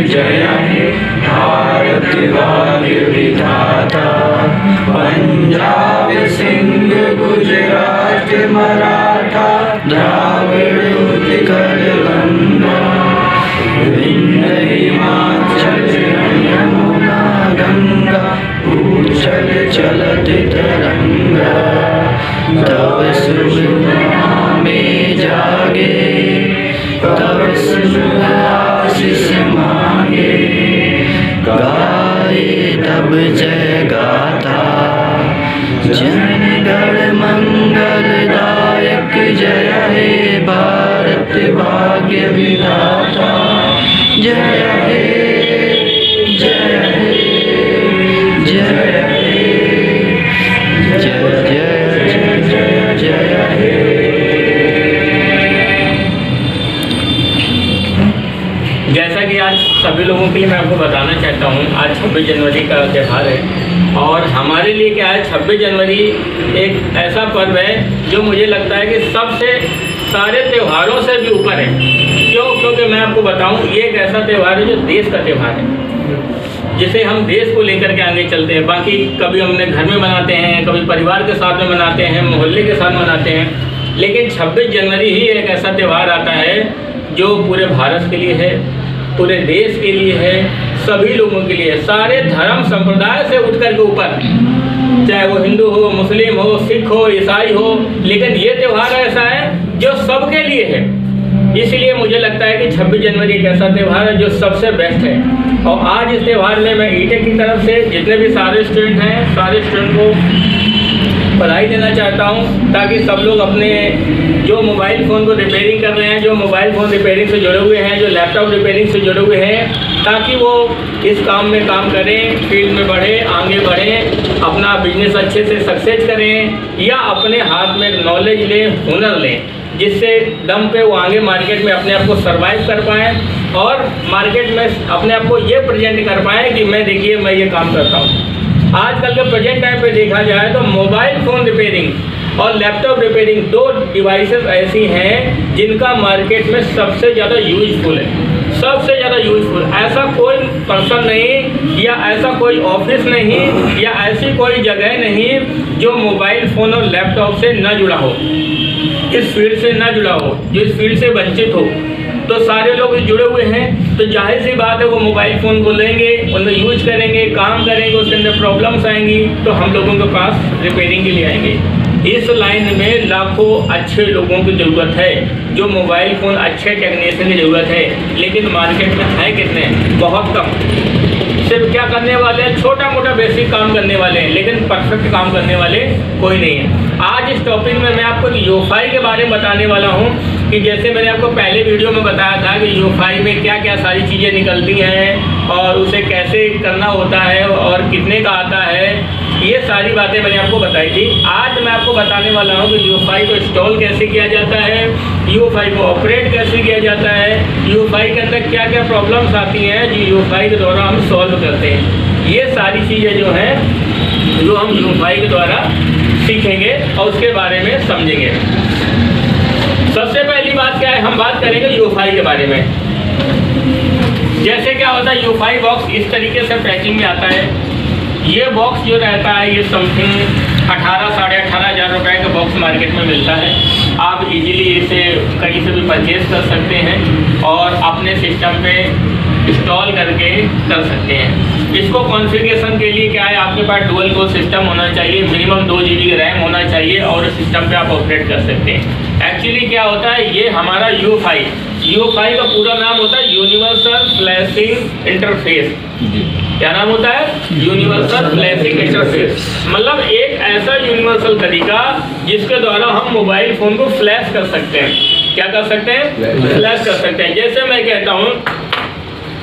जय हे भारत भाग्य विधाता। पंजाब सिंध गुजरात मराठा द्राविड़ उत्कल गंगा विंध्य हिमाचल यमुना गंगा उछल चलति तरंगा। तव शुभ में जागे तब शुभ आशीष मांगे। गाए तब जय गाथा जन गण मंगलदायक। जय हे भारत भाग्य विधाता। जय हे जय हे जय हे जय जय जय जय हे। जैसा कि आज सभी लोगों के लिए मैं आपको बताना चाहता हूँ, आज 26 जनवरी का त्यौहार है और हमारे लिए क्या है, 26 जनवरी एक ऐसा पर्व है जो मुझे लगता है कि सबसे सारे त्योहारों से भी ऊपर है। क्यों? क्योंकि मैं आपको बताऊँ, ये एक ऐसा त्यौहार है जो देश का त्यौहार है, जिसे हम देश को लेकर के आगे चलते हैं। बाकी कभी हमने घर में मनाते हैं, कभी परिवार के साथ में मनाते हैं, मोहल्ले के साथ मनाते हैं, लेकिन 26 जनवरी ही एक ऐसा त्यौहार आता है जो पूरे भारत के लिए है, पूरे देश के लिए है, सभी लोगों के लिए है, सारे धर्म संप्रदाय से उठकर के ऊपर, चाहे वो हिंदू हो, मुस्लिम हो, सिख हो, ईसाई हो, लेकिन ये त्यौहार ऐसा है जो सबके लिए है। इसलिए मुझे लगता है कि 26 जनवरी एक ऐसा त्यौहार है जो सबसे बेस्ट है। और आज इस त्यौहार में मैं ईटेक की तरफ से जितने भी सारे स्टूडेंट हैं, सारे स्टूडेंट को बधाई देना चाहता हूं, ताकि सब लोग अपने जो मोबाइल फ़ोन को रिपेयरिंग कर रहे हैं, जो मोबाइल फ़ोन रिपेयरिंग से जुड़े हुए हैं, जो लैपटॉप रिपेयरिंग से जुड़े हुए हैं, ताकि वो इस काम में काम करें, फील्ड में बढ़े, आगे बढ़ें, अपना बिजनेस अच्छे से सक्सेस करें, या अपने हाथ में नॉलेज लें, हुनर लें, जिससे दम पे वो आगे मार्केट में अपने आप को सर्वाइव कर पाएँ और मार्केट में अपने आप को ये प्रेजेंट कर पाएँ कि मैं देखिए मैं ये काम करता हूँ। आजकल के प्रेजेंट टाइम पे देखा जाए तो मोबाइल फ़ोन रिपेयरिंग और लैपटॉप रिपेयरिंग दो डिवाइसेस ऐसी हैं जिनका मार्केट में सबसे ज़्यादा यूजफुल है, सबसे ज़्यादा यूजफुल। ऐसा कोई पर्सन नहीं या ऐसा कोई ऑफिस नहीं या ऐसी कोई जगह नहीं जो मोबाइल फ़ोन और लैपटॉप से न जुड़ा हो, इस फील्ड से न जुड़ा हो, जो इस फील्ड से वंचित हो। तो सारे लोग जुड़े हुए हैं, तो जाहिर सी बात है वो मोबाइल फ़ोन को लेंगे, उनमें यूज करेंगे, काम करेंगे, उसके अंदर प्रॉब्लम्स आएंगी, तो हम लोगों के पास रिपेयरिंग के लिए आएंगे। इस लाइन में लाखों अच्छे लोगों की ज़रूरत है, जो मोबाइल फ़ोन अच्छे टेक्नीशियन की ज़रूरत है, लेकिन मार्केट में है कितने? बहुत कम। सिर्फ क्या करने वाले हैं, छोटा मोटा बेसिक काम करने वाले हैं, लेकिन परफेक्ट काम करने वाले कोई नहीं है। आज इस टॉपिक में मैं आपको यूफाई के बारे में बताने वाला हूँ कि जैसे मैंने आपको पहले वीडियो में बताया था कि यूफाई में क्या क्या सारी चीज़ें निकलती हैं और उसे कैसे करना होता है और कितने का आता है, ये सारी बातें मैंने आपको बताई थी। आज मैं आपको बताने वाला हूँ कि यूफाई को इंस्टॉल कैसे किया जाता है, यूफाई को ऑपरेट कैसे किया जाता है, यूफाई के अंदर क्या क्या प्रॉब्लम्स आती हैं जो यूफाई के द्वारा हम सॉल्व करते हैं। ये सारी चीज़ें जो हैं जो हम यूफाई के द्वारा सीखेंगे और उसके बारे में समझेंगे। सबसे पहली बात क्या है, हम बात करेंगे यूफाई के बारे में। जैसे क्या होता है, यूफाई बॉक्स इस तरीके से पैकिंग में आता है। ये बॉक्स जो रहता है ये समथिंग 18 साढ़े 18 हज़ार रुपये का बॉक्स मार्केट में मिलता है। आप इजीली इसे कहीं से भी परचेज़ कर सकते हैं और अपने सिस्टम पे इंस्टॉल करके कर सकते हैं। इसको कॉन्फ़िगरेशन के लिए क्या है, आपके पास डुअल कोर सिस्टम होना चाहिए, मिनिमम 2 GB की रैम होना चाहिए और सिस्टम पे आप ऑपरेट कर सकते हैं। एक्चुअली क्या होता है, ये हमारा यूफाई का पूरा नाम होता है यूनिवर्सल फ्लैशिंग इंटरफेस। क्या नाम होता है? Universal flashing interface. मतलब एक ऐसा यूनिवर्सल तरीका जिसके द्वारा हम मोबाइल फ़ोन को फ्लैश कर सकते हैं। क्या कर सकते हैं? फ्लैश कर सकते हैं। जैसे मैं कहता हूँ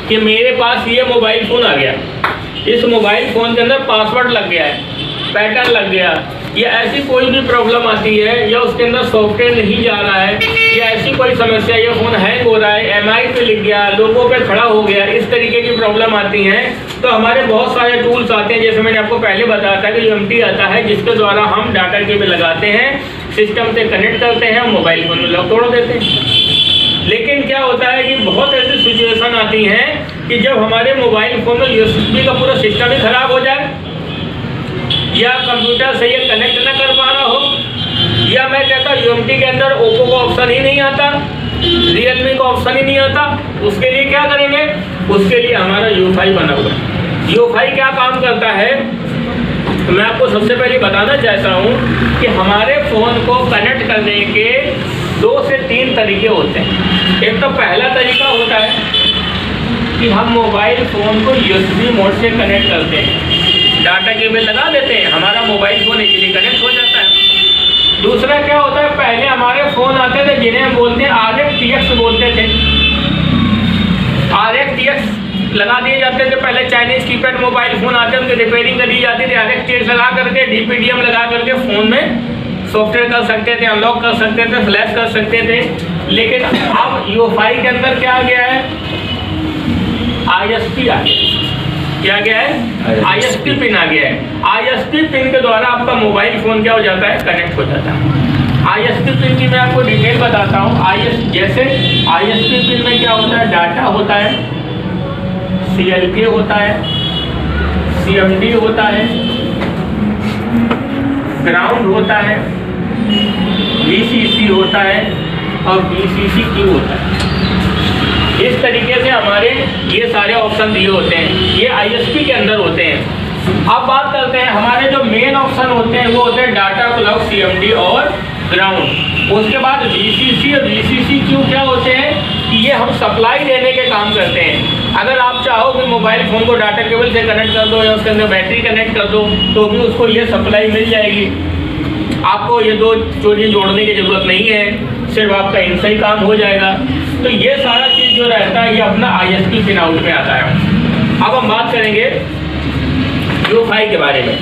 कि मेरे पास ये मोबाइल फ़ोन आ गया, इस मोबाइल फ़ोन के अंदर पासवर्ड लग गया है, पैटर्न लग गया, या ऐसी कोई भी प्रॉब्लम आती है या उसके अंदर सॉफ्टवेयर नहीं जा रहा है या ऐसी कोई समस्या, ये फ़ोन हैंग हो रहा है, MI पे लिख गया, लोगों पे खड़ा हो गया, इस तरीके की प्रॉब्लम आती हैं, तो हमारे बहुत सारे टूल्स आते हैं। जैसे मैंने आपको पहले बताया था कि UMT आता है, जिसके द्वारा हम डाटा केबल लगाते हैं, सिस्टम से कनेक्ट करते हैं, मोबाइल फ़ोन में लॉक तोड़ देते हैं। लेकिन क्या होता है कि बहुत ऐसी सिचुएशन आती हैं कि जब हमारे मोबाइल फ़ोन में USB का पूरा सिस्टम ही ख़राब हो जाए, या कंप्यूटर से ये कनेक्ट ना कर पा रहा हो, या मैं कहता UMT के अंदर ओप्पो का ऑप्शन ही नहीं आता, रियलमी का ऑप्शन ही नहीं आता, उसके लिए क्या करेंगे? उसके लिए हमारा UFI बना हुआ है। UFI क्या काम करता है तो मैं आपको सबसे पहले बताना चाहता हूँ कि हमारे फ़ोन को कनेक्ट करने के 2 से 3 तरीके होते हैं। एक तो पहला तरीका होता है कि हम मोबाइल फ़ोन को USB मोड से कनेक्ट करते हैं, डाटा केबल लगा देते हैं, हमारा मोबाइल फ़ोन इजीली कनेक्ट हो जाता है। दूसरा क्या होता है, पहले हमारे फ़ोन आते थे जिन्हें हम बोलते हैं RxTx बोलते थे। RxTx लगा दिए जाते थे, पहले चाइनीज़ कीपैड मोबाइल फ़ोन आते हैं, उनकी रिपेयरिंग कर दी जाती थी, RxTx लगा करके DPDM लगा करके फ़ोन में सॉफ्टवेयर कर सकते थे, अनलॉक कर सकते थे, फ्लैश कर सकते थे। लेकिन अब UFI के अंदर क्या आ गया है? ISP आ गया। क्या गया है? ISP पिन आ गया है। ISP पिन के द्वारा आपका मोबाइल फ़ोन क्या हो जाता है? कनेक्ट हो जाता है। ISP पिन की मैं आपको डिटेल बताता हूँ। जैसे ISP पिन में क्या होता है? डाटा होता है, CLK होता है, CMD होता है, ग्राउंड होता है, VCC होता है और VCCQ होता है। इस तरीके से हमारे ये सारे ऑप्शन दिए होते हैं, ये ISP के अंदर होते हैं। अब बात करते हैं हमारे जो मेन ऑप्शन होते हैं वो होते हैं डाटा क्लॉक, CMD और ग्राउंड। उसके बाद VCC और VCCQ क्या होते हैं कि ये हम सप्लाई देने के काम करते हैं। अगर आप चाहो कि मोबाइल फ़ोन को डाटा केबल से कनेक्ट कर दो या उसके अंदर बैटरी कनेक्ट कर दो तो भी उसको ये सप्लाई मिल जाएगी। आपको ये 2 चीज़ जोड़ने की ज़रूरत नहीं है, सिर्फ आपका इनसे ही काम हो जाएगा। तो ये सारा चीज़ जो रहता है ये अपना ISP पिन आउट में आता है। अब हम बात करेंगे UFI के बारे में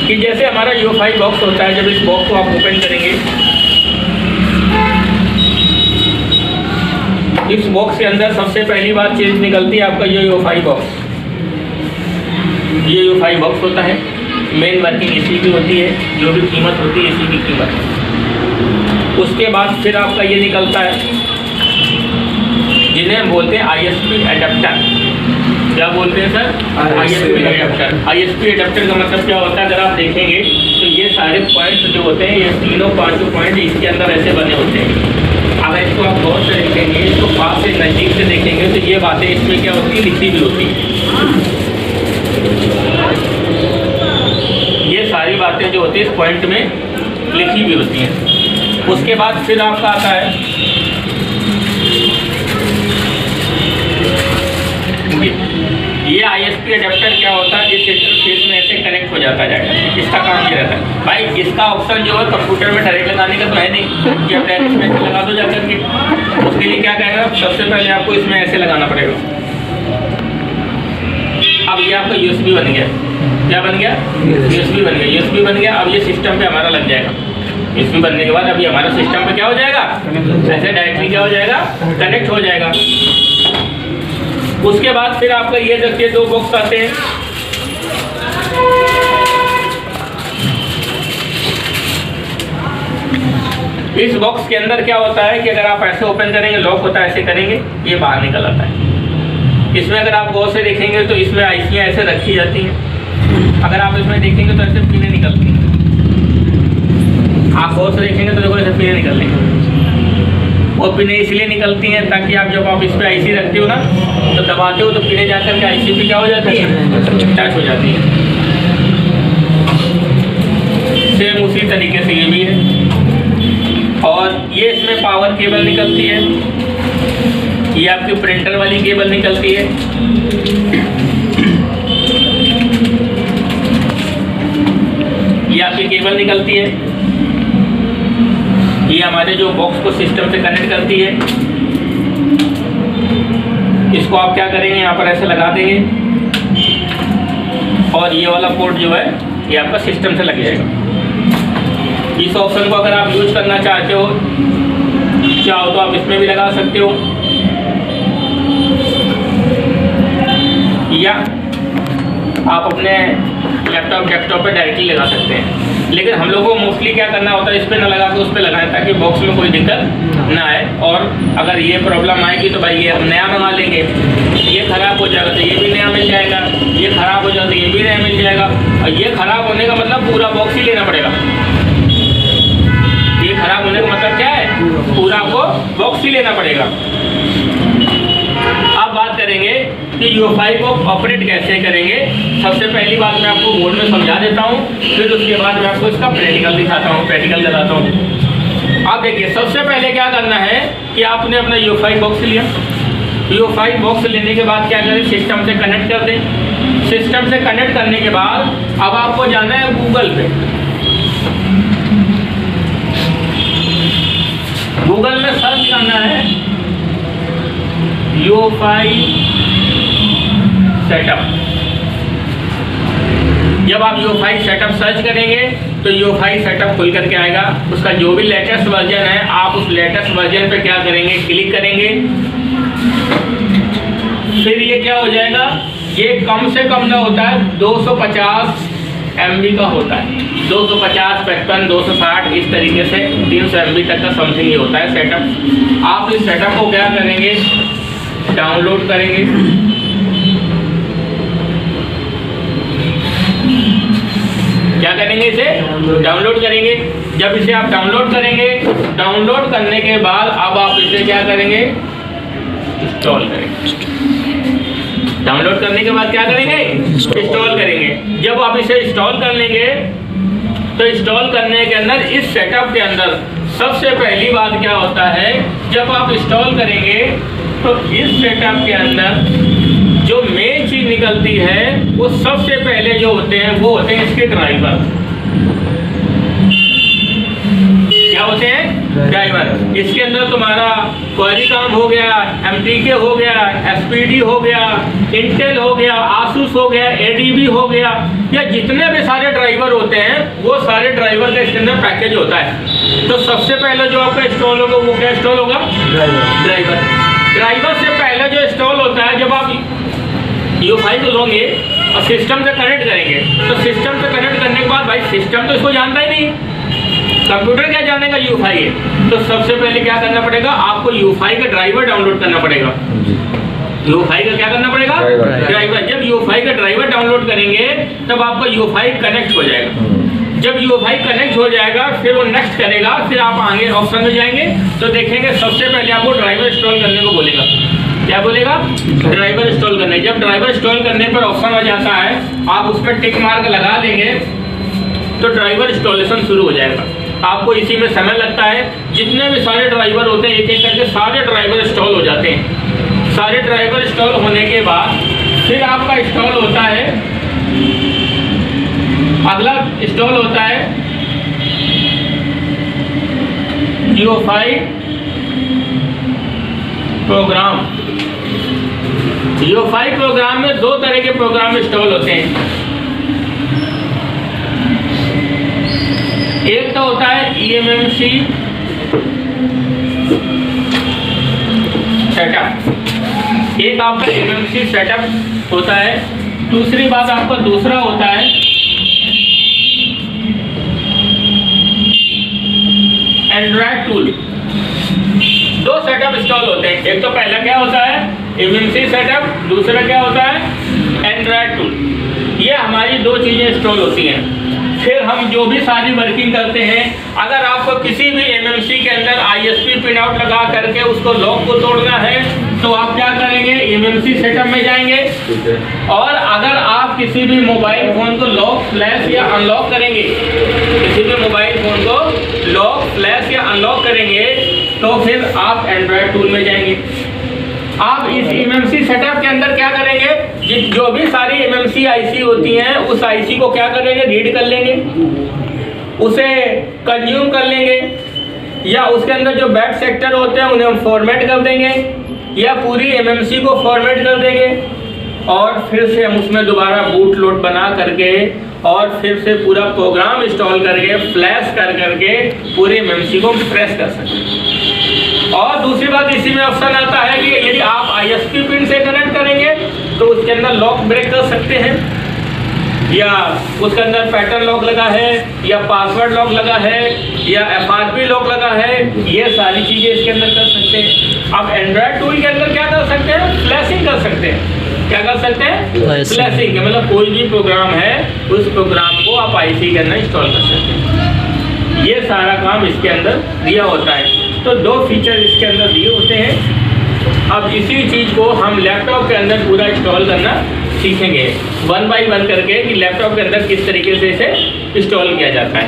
कि जैसे हमारा UFI बॉक्स होता है, जब इस बॉक्स को आप ओपन करेंगे, इस बॉक्स के अंदर सबसे पहली बात चीज़ निकलती है आपका ये UFI बॉक्स। ये UFI बॉक्स होता है, मेन वर्किंग इसी की होती है, जो भी कीमत होती है इसी की कीमत। उसके बाद फिर आपका ये निकलता है जिन्हें हम बोलते हैं ISP एडेप्टर। क्या बोलते हैं sir? ISP adapter. ISP adapter का मतलब क्या होता है? अगर आप देखेंगे तो ये सारे पॉइंट्स जो होते हैं, ये 3-5 पॉइंट इसके अंदर ऐसे बने होते हैं। अगर इसको आप गौर से देखेंगे, इसको पास से नज़दीक से देखेंगे तो ये बातें इसमें क्या होती है? लिखी भी होती है। ये सारी बातें जो होती है इस पॉइंट में लिखी भी होती हैं। उसके बाद फिर आपका आता है ये ISP एडेप्टर। क्या होता है? इस इंटरफेस में ऐसे कनेक्ट हो जाता जाएगा। इसका काम ये रहता है भाई, इसका ऑप्शन जो है कंप्यूटर में डायरेक्ट लगाने का तो है नहीं कि आप डायरेक्ट इसमें ऐसे लगा दो जाकर के। उसके लिए क्या कहेगा? सबसे पहले आपको इसमें ऐसे लगाना पड़ेगा। अब ये आपका USB बन गया। क्या बन गया? USB बन गया। USB बन गया। अब ये सिस्टम पे हमारा लग जाएगा। USB बनने के बाद अभी हमारा सिस्टम पे क्या हो जाएगा? ऐसे डायरेक्टली क्या हो जाएगा? कनेक्ट हो जाएगा। उसके बाद फिर आपका ये देखिए 2 बॉक्स आते हैं। इस बॉक्स के अंदर क्या होता है कि अगर आप ऐसे ओपन करेंगे, लॉक होता है, ऐसे करेंगे ये बाहर निकल आता है। इसमें अगर आप गौर से देखेंगे तो इसमें आईसियाँ ऐसे रखी जाती हैं। अगर आप इसमें देखेंगे तो ऐसे पिनें निकलती हैं। आप गौर से देखेंगे तो देखो ऐसे पिनें निकल रही हैं। और पिनें इसलिए निकलती हैं ताकि आप जब आप इस पर आईसी रखते हो ना तो दबाते हो तो पिनें जाकर के आईसी पे क्या हो जाती है? टच हो जाती है। सेम उसी तरीके से ये भी है। और ये इसमें पावर केबल निकलती है, ये आपकी प्रिंटर वाली केबल निकलती है। ये आपकी केबल निकलती है। ये हमारे जो बॉक्स को सिस्टम से कनेक्ट करती है। इसको आप क्या करेंगे? यहाँ पर ऐसे लगा देंगे और ये वाला पोर्ट जो है ये आपका सिस्टम से लग जाएगा। इस ऑप्शन को अगर आप यूज करना चाहते हो, चाहो तो आप इसमें भी लगा सकते हो या आप अपने लैपटॉप डेस्कटॉप पे डायरेक्टली लगा सकते हैं। लेकिन हम लोगों को मोस्टली क्या करना होता है, इस पर ना लगा के उस पर लगाएं ताकि बॉक्स में कोई दिक्कत ना आए। और अगर ये प्रॉब्लम आएगी तो भाई ये हम नया मंगा लेंगे, ये ख़राब हो जाएगा तो ये भी नया मिल जाएगा, ये ख़राब हो जाएगा तो ये भी नया मिल जाएगा। और ये ख़राब होने का मतलब पूरा बॉक्स ही लेना पड़ेगा। ये ख़राब होने का मतलब क्या है, पूरा को बॉक्स ही लेना पड़ेगा। अब बात करेंगे कि UFI को ऑपरेट कैसे करेंगे। सबसे पहली बात मैं आपको बोर्ड में समझा देता हूँ, फिर उसके बाद मैं आपको इसका प्रैक्टिकल दिखाता हूँ, प्रैक्टिकल कराता हूँ। आप देखिए, सबसे पहले क्या करना है कि आपने अपना UFI बॉक्स लिया। UFI बॉक्स लेने के बाद क्या करें, सिस्टम से कनेक्ट कर दें। सिस्टम से कनेक्ट करने के बाद अब आपको जाना है गूगल पे। गूगल में सर्च करना है UFI सेटअप। जब आप UFI सेटअप सर्च करेंगे तो UFI सेटअप खुल करके आएगा। उसका जो भी लेटेस्ट वर्जन है, आप उस लेटेस्ट वर्जन पे क्या करेंगे, क्लिक करेंगे। फिर ये क्या हो जाएगा, ये कम से कम ना होता है 250 MB का होता है। 250, 55, 260 इस तरीके से 300 MB तक का समथिंग ये होता है सेटअप। आप इस सेटअप को क्या करेंगे, डाउनलोड करेंगे। क्या करेंगे, इसे डाउनलोड करेंगे। जब इसे आप डाउनलोड करेंगे, डाउनलोड करने के बाद अब आप इसे क्या करेंगे, इंस्टॉल करेंगे। डाउनलोड करने के बाद क्या करेंगे, इंस्टॉल करेंगे। जब आप इसे इंस्टॉल कर लेंगे तो इंस्टॉल करने के अंदर इस सेटअप के अंदर सबसे पहली बात क्या होता है, जब आप इंस्टॉल करेंगे तो इस सेटअप के अंदर जो मेन चीज निकलती है वो सबसे पहले जो होते हैं वो होते हैं इसके ड्राइवर। क्या होते हैं, ड्राइवर। इसके अंदर तुम्हारा क्वालिकॉम हो गया, MTK हो गया, SPD हो गया, इंटेल हो गया, आसूस हो गया, ADB हो गया, या जितने भी सारे ड्राइवर होते हैं वो सारे ड्राइवर का इसके अंदर पैकेज होता है। तो सबसे पहले जो आपका इंस्टॉल होगा वो क्या इंस्टॉल होगा, ड्राइवर। ड्राइवर से पहले जो इंस्टॉल होता है, जब आप UFI को लोगे और सिस्टम से कनेक्ट करेंगे तो सिस्टम से कनेक्ट करने के बाद भाई सिस्टम तो इसको जानता ही नहीं, कंप्यूटर क्या जानेगा, UFI है। तो सबसे पहले क्या करना पड़ेगा, आपको UFI का ड्राइवर डाउनलोड करना पड़ेगा। UFI का क्या करना पड़ेगा, ड्राइवर। जब UFI का ड्राइवर डाउनलोड करेंगे तब आपका UFI कनेक्ट हो जाएगा। जब UFI कनेक्ट हो जाएगा फिर वो नेक्स्ट करेगा, फिर आप आगे ऑप्शन में जाएंगे तो देखेंगे सबसे पहले आपको ड्राइवर इंस्टॉल करने को बोलेगा। क्या बोलेगा, ड्राइवर इंस्टॉल करने। जब ड्राइवर इंस्टॉल करने पर ऑप्शन आ जाता है, आप उस पर टिक मार्क लगा लेंगे तो ड्राइवर इंस्टॉलेशन शुरू हो जाएगा। आपको इसी में समय लगता है। जितने भी सारे ड्राइवर होते हैं एक एक करके सारे ड्राइवर इंस्टॉल हो जाते हैं। सारे ड्राइवर इंस्टॉल होने के बाद फिर आपका इंस्टॉल होता है, अगला इंस्टॉल होता है UFI प्रोग्राम। UFI प्रोग्राम में दो तरह के प्रोग्राम इंस्टॉल होते हैं। एक तो होता है eMMC सेटअप, एक आपका eMMC सेटअप होता है। दूसरी बात आपका दूसरा होता है एंड्रॉयड टूल। दो सेटअप इंस्टॉल होते हैं। एक तो पहला क्या होता है eMMC सेटअप, दूसरा क्या होता है एंड्रॉयड टूल। ये हमारी दो चीज़ें इंस्टॉल होती हैं। फिर हम जो भी सारी वर्किंग करते हैं, अगर आपको किसी भी eMMC के अंदर ISP पिन आउट लगा करके उसको लॉक को तोड़ना है तो आप क्या करेंगे, eMMC सेटअप में जाएंगे। और अगर आप किसी भी मोबाइल फ़ोन को लॉक, फ्लैश या अनलॉक करेंगे, किसी भी मोबाइल फ़ोन को लॉक, फ्लैश या अनलॉक करेंगे तो फिर आप एंड्रॉयड टूल में जाएंगे। आप इस eMMC सेटअप के अंदर क्या करेंगे, जो भी सारी eMMC IC होती हैं उस IC को क्या करेंगे, रीड कर लेंगे, उसे कंज्यूम कर लेंगे, या उसके अंदर जो बैक सेक्टर होते हैं उन्हें हम फॉर्मेट कर देंगे, या पूरी eMMC को फॉर्मेट कर देंगे, और फिर से हम उसमें दोबारा बूट लोड बना करके और फिर से पूरा प्रोग्राम इंस्टॉल करके फ्लैश कर करके पूरे eMMC को प्रेस कर सकते हैं। और दूसरी बात इसी में ऑप्शन आता है कि यदि आप ISP पिन से कनेक्ट करेंगे तो उसके अंदर लॉक ब्रेक कर सकते हैं। या उसके अंदर पैटर्न लॉक लगा है, या पासवर्ड लॉक लगा है, या FRP लॉक लगा है, ये सारी चीज़ें इसके अंदर कर सकते हैं। अब एंड्रॉयड टूल के अंदर क्या कर सकते हैं, फ्लैशिंग कर सकते हैं। क्या कर सकते हैं, फ्लैशिंग, मतलब कोई भी प्रोग्राम है उस प्रोग्राम को आप IC के अंदर इंस्टॉल कर सकते हैं। ये सारा काम इसके अंदर दिया होता है। तो 2 फीचर इसके अंदर दिए होते हैं। अब इसी चीज़ को हम लैपटॉप के अंदर पूरा इंस्टॉल करना सीखेंगे 1 बाय 1 करके कि लैपटॉप के अंदर किस तरीके से इसे इंस्टॉल किया जाता है।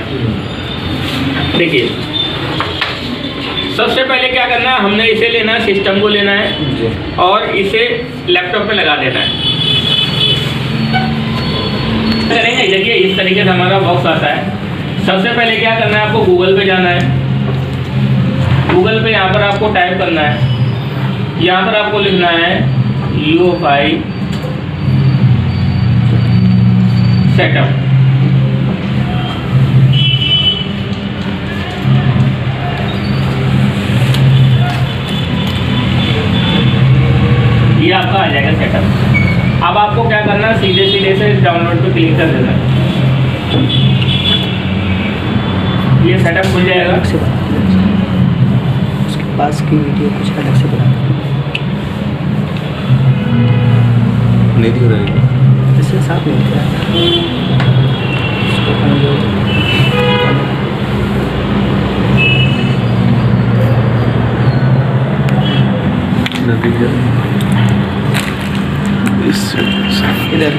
देखिए, सबसे पहले क्या करना है, हमने इसे लेना है, सिस्टम को लेना है और इसे लैपटॉप पे लगा देना है। करेंगे, देखिए इस तरीके से हमारा बॉक्स आता है। सबसे पहले क्या करना है, आपको गूगल पे जाना है। गूगल पे यहाँ पर आपको टाइप करना है, यहाँ पर आपको लिखना है UEFI सेटअप। ये आपका आ जाएगा सेटअप। अब आपको क्या करना है, सीधे सीधे से डाउनलोड पे क्लिक कर देना। ये सेटअप खुल जाएगा। उसके पास की वीडियो कुछ अलग से बना नहीं दिख रहा है, इससे साफ नहीं दिख रहा है। इधर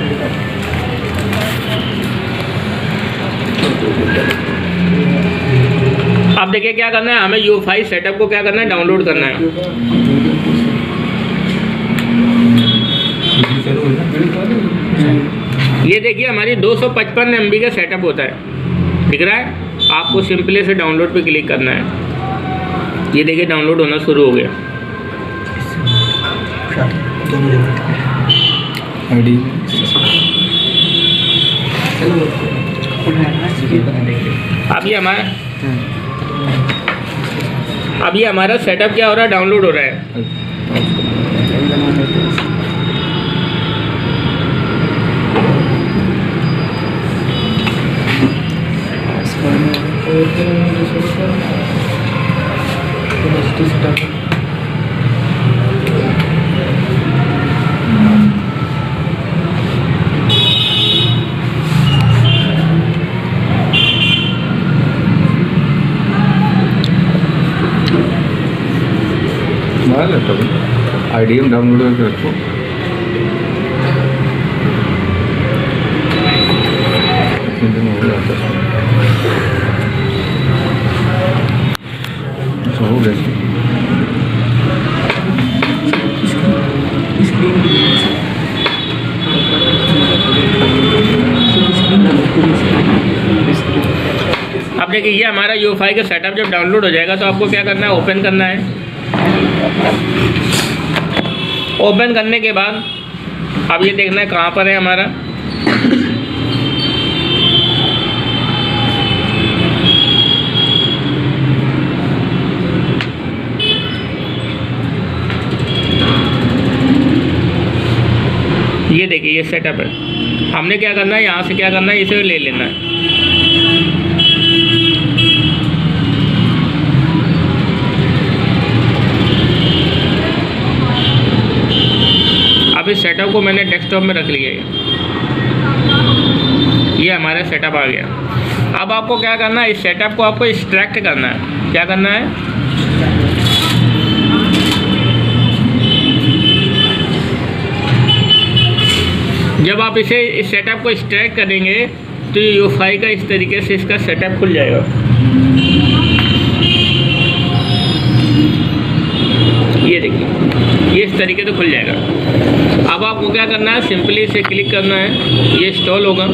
अब देखिए क्या करना है, हमें UEFI सेटअप को क्या करना है, डाउनलोड करना है। ये देखिए हमारी 255 MB का सेटअप होता है, दिख रहा है। आपको सिंपली से डाउनलोड पे क्लिक करना है। ये देखिए डाउनलोड होना शुरू हो गया। आईडी अब ये हमारा सेटअप क्या हो रहा है, डाउनलोड हो रहा है। लैपटॉप IDM डाउनलोड करके रखो। हो गया। अब देखिए ये हमारा UEFI का सेटअप जब डाउनलोड हो जाएगा तो आपको क्या करना है, ओपन करना है। ओपन करने के बाद अब ये देखना है कहाँ पर है हमारा। ये देखिए ये सेटअप है। हमने क्या करना है, यहाँ से क्या करना है, इसे ले लेना है। अब इस सेटअप को मैंने डेस्कटॉप में रख लिया है। ये हमारा सेटअप आ गया। अब आपको क्या करना है, इस सेटअप को आपको एक्सट्रैक्ट करना है। क्या करना है, जब आप इसे इस सेटअप को एक्सट्रैक्ट करेंगे तो UEFI का इस तरीके से इसका सेटअप खुल जाएगा। ये देखिए ये इस तरीके से खुल जाएगा। अब आपको क्या करना है, सिंपली इसे क्लिक करना है, ये इंस्टॉल होगा।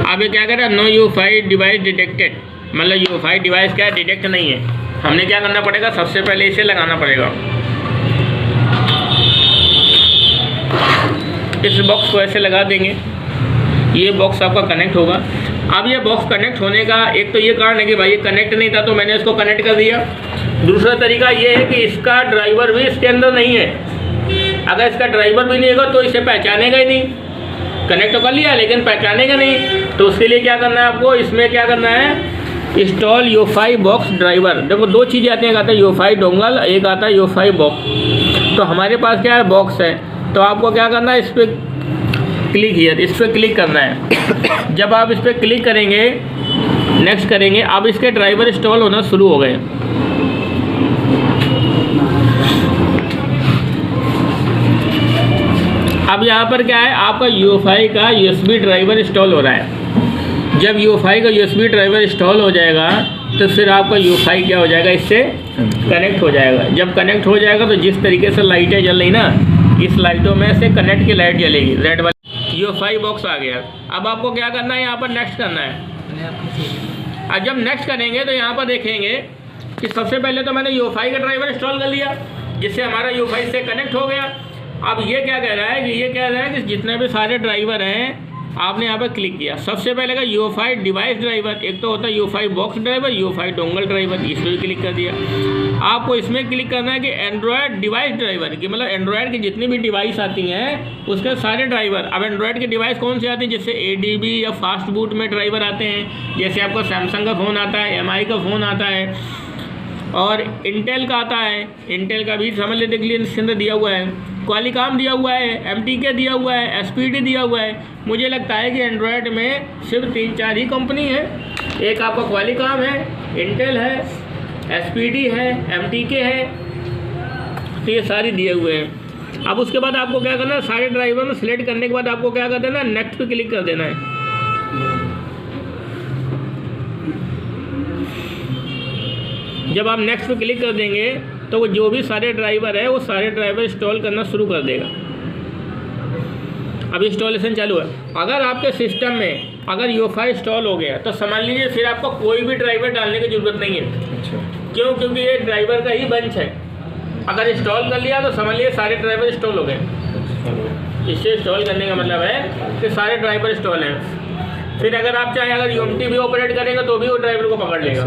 अब ये क्या करें, नो UEFI डिवाइस डिटेक्टेड, मतलब UEFI डिवाइस क्या डिटेक्ट नहीं है। हमने क्या करना पड़ेगा, सबसे पहले इसे लगाना पड़ेगा। इस बॉक्स को ऐसे लगा देंगे, ये बॉक्स आपका कनेक्ट होगा। अब ये बॉक्स कनेक्ट होने का एक तो ये कारण है कि भाई ये कनेक्ट नहीं था तो मैंने इसको कनेक्ट कर दिया। दूसरा तरीका ये है कि इसका ड्राइवर भी इसके अंदर नहीं है। अगर इसका ड्राइवर भी नहीं होगा तो इसे पहचानेगा ही नहीं। कनेक्ट तो कर लिया लेकिन पहचानेगा नहीं, तो उसके लिए क्या करना है आपको, इसमें क्या करना है, इंस्टॉल UEFI बॉक्स ड्राइवर। देखो दो चीज़ें आती हैं, एक आता है UEFI डोंगल, एक आता है UEFI बॉक्स। तो हमारे पास क्या है, बॉक्स है। तो आपको क्या करना है, इस पर क्लिक हियर, इस पर क्लिक करना है। जब आप इस पर क्लिक करेंगे, नेक्स्ट करेंगे, अब इसके ड्राइवर इंस्टॉल होना शुरू हो गए। अब यहाँ पर क्या है, आपका UEFI का USB ड्राइवर इंस्टॉल हो रहा है। जब UEFI का USB ड्राइवर इंस्टॉल हो जाएगा तो फिर आपका UEFI क्या हो जाएगा, इससे कनेक्ट हो जाएगा। जब कनेक्ट हो जाएगा तो जिस तरीके से लाइटें जल रही ना, इस लाइटों में से कनेक्ट की लाइट जलेगी, रेड वाली। UEFI बॉक्स आ गया। अब आपको क्या करना है, यहाँ पर नेक्स्ट करना है। और जब नेक्स्ट करेंगे तो यहाँ पर देखेंगे कि सबसे पहले तो मैंने UEFI का ड्राइवर इंस्टॉल कर लिया, जिससे हमारा UEFI से कनेक्ट हो गया। अब ये क्या कह रहा है कि जितने भी सारे ड्राइवर हैं, आपने यहाँ पर क्लिक किया। सबसे पहले का UEFI डिवाइस ड्राइवर, एक तो होता है UEFI box driver, UEFI dongle driver, इस पर भी क्लिक कर दिया। आपको इसमें क्लिक करना है कि एंड्रॉयड डिवाइस ड्राइवर, कि मतलब एंड्रॉयड की जितनी भी डिवाइस आती हैं उसके सारे ड्राइवर। अब एंड्रॉयड के डिवाइस कौन से आते हैं, जैसे ADB या फास्ट बूट में ड्राइवर आते हैं, जैसे आपको सैमसंग का फ़ोन आता है, MI का फ़ोन आता है, और इंटेल का आता है। इंटेल का भी समझ लेते, लिए इसके अंदर दिया हुआ है, क्वालिकॉम दिया हुआ है, MTK दिया हुआ है, SPD दिया हुआ है। मुझे लगता है कि एंड्रॉयड में सिर्फ 3-4 ही कंपनी है। एक आपका क्वालिकॉम है, इंटेल है, SPD है, MTK है, तो ये सारी दिए हुए हैं। अब उसके बाद आपको क्या करना है, सारे ड्राइवर में सिलेक्ट करने के बाद आपको क्या कर देना है, नेक्स्ट पे क्लिक कर देना है। जब आप नेक्स्ट पे क्लिक कर देंगे तो वो जो भी सारे ड्राइवर है वो सारे ड्राइवर इंस्टॉल करना शुरू कर देगा। अब इंस्टॉलेशन चालू है। अगर आपके सिस्टम में अगर UEFI इंस्टॉल हो गया तो समझ लीजिए फिर आपको कोई भी ड्राइवर डालने की ज़रूरत नहीं है। अच्छा। क्यों? क्योंकि ये ड्राइवर का ही बंच है। अगर इंस्टॉल कर लिया तो समझ लीजिए सारे ड्राइवर इंस्टॉल हो गए। इससे इंस्टॉल करने का मतलब है कि सारे ड्राइवर इंस्टॉल हैं। फिर अगर आप चाहें अगर UMT भी ऑपरेट करेंगे तो भी वो ड्राइवर को पकड़ लेगा।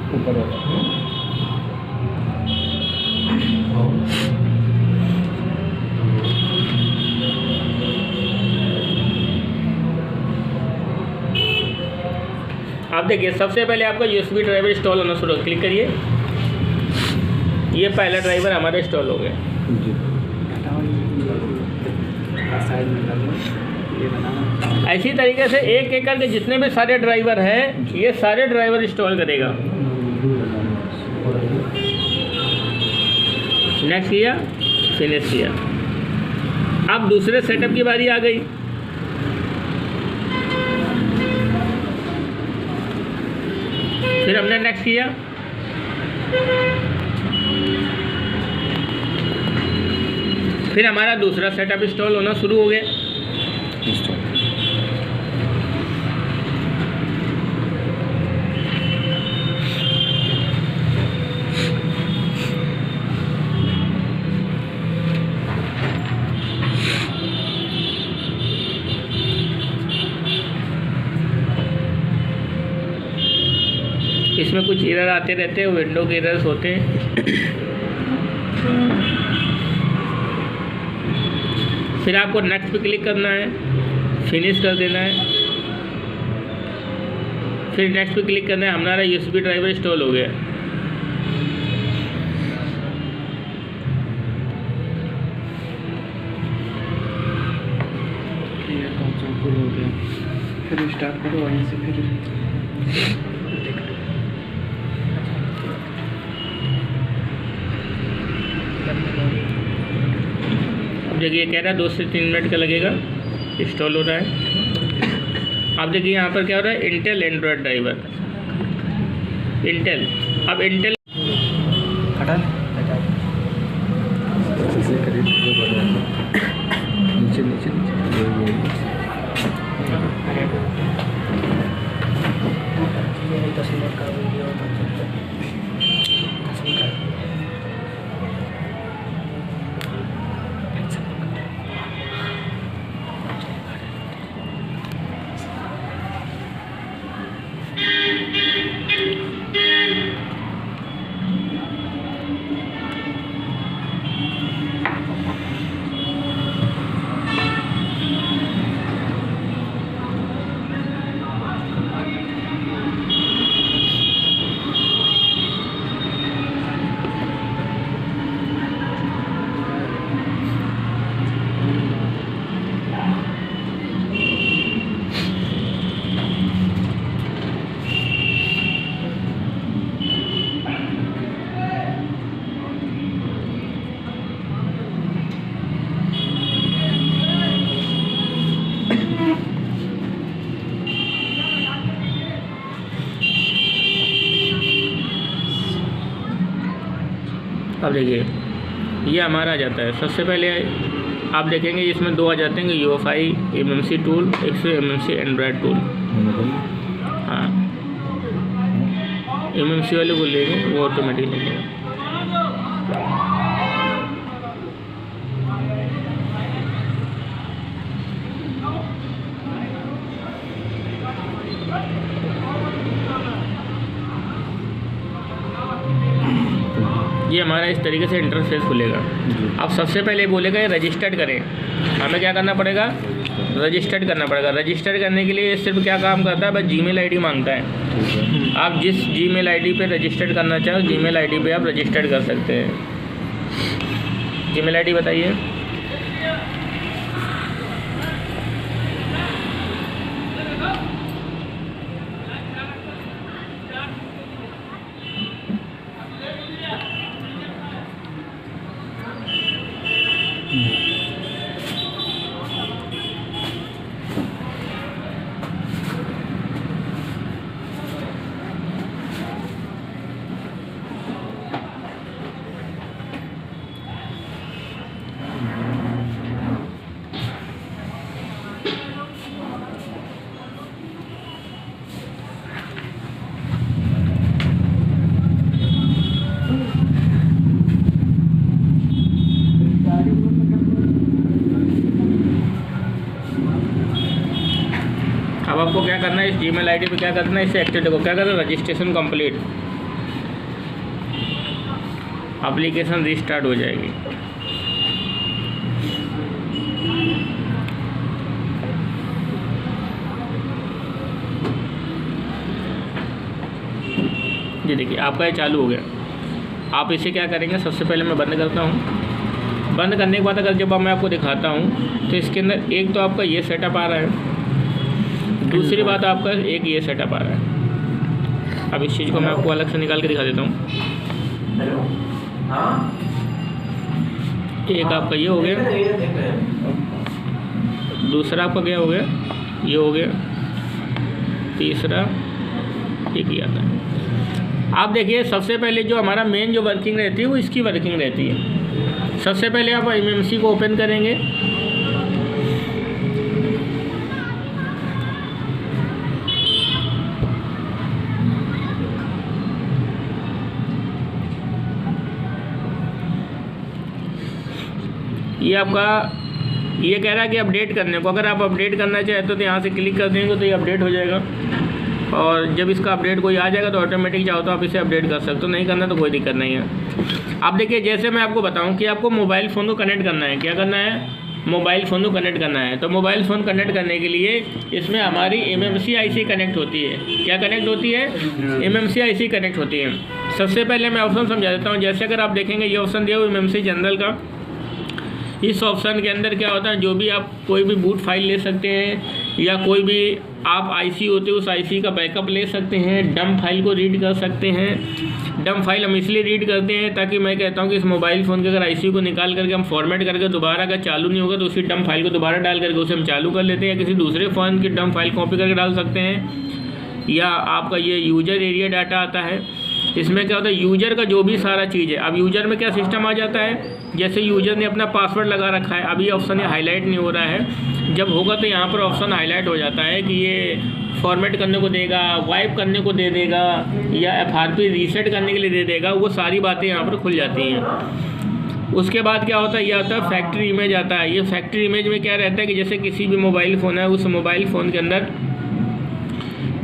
ऊपर वाला आप देखिए, सबसे पहले आपका USB ड्राइवर इंस्टॉल होना शुरू, क्लिक करिए। ये पहला ड्राइवर हमारा इंस्टॉल हो गया। ऐसी तरीके से एक एक करके जितने भी सारे ड्राइवर हैं ये सारे ड्राइवर इंस्टॉल करेगा। नेक्स्ट किया, फिनिश किया। अब दूसरे सेटअप की बारी आ गई। फिर हमने नेक्स्ट किया, फिर हमारा दूसरा सेटअप इंस्टॉल होना शुरू हो गया। इसमें कुछ एरर आते रहते हैं, विंडो के एरर्स होते हैं। फिर आपको नेक्स्ट पे क्लिक करना है, फिनिश कर देना है। फिर नेक्स्ट पे क्लिक करना है। हमारा USB ड्राइवर इंस्टॉल हो गया। हो गया। फिर स्टार्ट करो वहीं से। फिर अब देखिए कह रहा है 2 से 3 मिनट का लगेगा, इंस्टॉल हो रहा है। अब देखिए यहाँ पर क्या हो रहा है, इंटेल एंड्रॉयड ड्राइवर, इंटेल। अब इंटेल हटा नीचे नीचे देखिए ये हमारा आ जाता है। सबसे पहले आप देखेंगे इसमें 2 आ जाते हैं, UEFI MMC टूल, एक से MMC एंड्रॉयड टूल। हाँ MMC वाले को लेंगे, वो ऑटोमेटिक लेंगे। ये हमारा इस तरीके से इंटरफेस खुलेगा। अब सबसे पहले बोलेगा ये रजिस्टर्ड करें, हमें क्या करना पड़ेगा, रजिस्टर्ड करना पड़ेगा। रजिस्टर्ड करने के लिए सिर्फ क्या काम करता है, बस जीमेल आईडी मांगता है। आप जिस जीमेल आईडी पे रजिस्टर्ड करना चाहो जीमेल आईडी पे आप रजिस्टर्ड कर सकते हैं। जीमेल आईडी बताइए। अब आपको क्या करना है, इस जीमेल आईडी पे क्या करना है, इसे एक्टिवेट को क्या करना है, रजिस्ट्रेशन कंप्लीट, एप्लीकेशन रिस्टार्ट हो जाएगी। जी देखिए आपका ये चालू हो गया। आप इसे क्या करेंगे, सबसे पहले मैं बंद करता हूँ। बंद करने के बाद अगर जब मैं आपको दिखाता हूँ तो इसके अंदर एक तो आपका ये सेटअप आ रहा है, दूसरी बात आपका एक ये सेटअप आ रहा है। अब इस चीज़ को मैं आपको अलग से निकाल के दिखा देता हूँ। एक आपका ये हो गया, दूसरा आपका क्या हो गया, ये हो गया, तीसरा एक ही आता है। आप देखिए सबसे पहले जो हमारा मेन जो वर्किंग रहती है वो इसकी वर्किंग रहती है। सबसे पहले आप MMC को ओपन करेंगे, ये आपका ये कह रहा है कि अपडेट करने को, अगर आप अपडेट करना चाहते हो तो यहाँ से क्लिक कर देंगे तो ये अपडेट हो जाएगा। और जब इसका अपडेट कोई आ जाएगा तो ऑटोमेटिक चाहो तो आप इसे अपडेट कर सकते हो, नहीं करना तो कोई दिक्कत नहीं है। आप देखिए जैसे मैं आपको बताऊं कि आपको मोबाइल फ़ोन को कनेक्ट करना है, क्या करना है, मोबाइल फ़ोन को कनेक्ट करना है। तो मोबाइल फ़ोन कनेक्ट करने के लिए इसमें हमारी MMC IC कनेक्ट होती है। क्या कनेक्ट होती है, MMC IC कनेक्ट होती है। सबसे पहले मैं ऑप्शन समझा देता हूँ। जैसे अगर आप देखेंगे ये ऑप्शन दिया हुआ MMC जनरल का, इस ऑप्शन के अंदर क्या होता है, जो भी आप कोई भी बूट फाइल ले सकते हैं या कोई भी आप IC होते हैं उस IC का बैकअप ले सकते हैं, डंप फाइल को रीड कर सकते हैं। डंप फाइल हम इसलिए रीड करते हैं ताकि मैं कहता हूं कि इस मोबाइल फ़ोन के अगर IC को निकाल करके हम फॉर्मेट करके दोबारा अगर चालू नहीं होगा तो उसी डंप फाइल को दोबारा डाल करके उसे हम चालू कर लेते हैं, या किसी दूसरे फ़ोन की डंप फाइल कॉपी करके डाल सकते हैं। या आपका ये यूजर एरिया डाटा आता है, इसमें क्या होता है यूजर का जो भी सारा चीज़ है। अब यूजर में क्या सिस्टम आ जाता है, जैसे यूजर ने अपना पासवर्ड लगा रखा है, अभी ऑप्शन ये हाईलाइट नहीं हो रहा है, जब होगा तो यहाँ पर ऑप्शन हाईलाइट हो जाता है कि ये फॉर्मेट करने को देगा, वाइप करने को दे देगा, या FRP रीसेट करने के लिए दे देगा, वो सारी बातें यहाँ पर खुल जाती हैं। उसके बाद क्या होता है, यह आता है फैक्ट्री इमेज आता है। ये फैक्ट्री इमेज में क्या रहता है कि जैसे किसी भी मोबाइल फ़ोन है, उस मोबाइल फ़ोन के अंदर